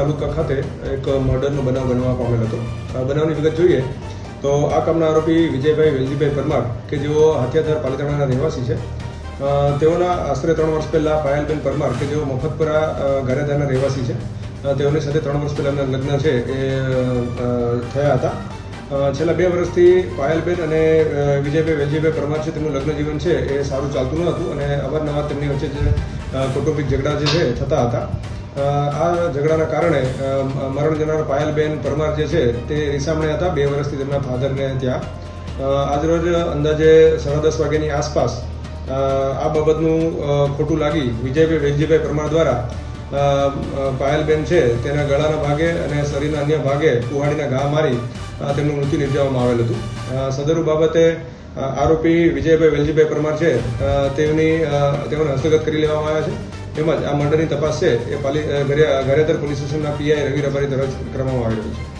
તાલુકા ખાતે એક મર્ડરનો બનાવ બનવા પામેલ હતો. બનાવની વિગત જોઈએ તો આ કામના આરોપી વિજયભાઈ વેલજીભાઈ પરમાર કે જેઓ હાથિયાધાર પાલિતાણાના રહેવાસી છે. તેઓના આશરે 3 વર્ષ પહેલાં પાયલબેન પરમાર કે જેઓ મફતપરા ગારેધારના રહેવાસી છે, તેઓની સાથે 3 વર્ષ પહેલાંના લગ્ન છે એ થયા હતા. છેલ્લા 2 વર્ષથી પાયલબેન અને વિજયભાઈ વેલજીભાઈ પરમાર છે તેમનું લગ્ન જીવન છે એ સારું ચાલતું ન હતું અને અવારનવાર તેમની વચ્ચે જે કૌટુંબિક ઝઘડા જે છે થતા હતા. આ ઝઘડાના કારણે મરણ જનાર પાયલબેન પરમાર જે છે તે રીસામણે હતા 2 વર્ષથી તેમના ફાધરને ત્યાં. આજરોજ અંદાજે 10:30 વાગ્યાની આસપાસ આ બાબતનું ખોટું લાગી વિજયભાઈ વેલજીભાઈ પરમાર દ્વારા પાયલબેન છે તેના ગળાના ભાગે અને શરીરના અન્ય ભાગે કુહાડીના ઘા મારી તેમનું મૃત્યુ નિપજાવવામાં આવેલ હતું. સદરુ બાબતે આરોપી વિજયભાઈ વેલજીભાઈ પરમાર છે તેઓને હસ્તગત કરી લેવામાં આવ્યા છે. તેમજ આ મર્ડરની તપાસ છે એ ગારિયાધાર પોલીસ સ્ટેશનના પીઆઈ રવિ રબારી દ્વારા કરવામાં આવી રહી છે.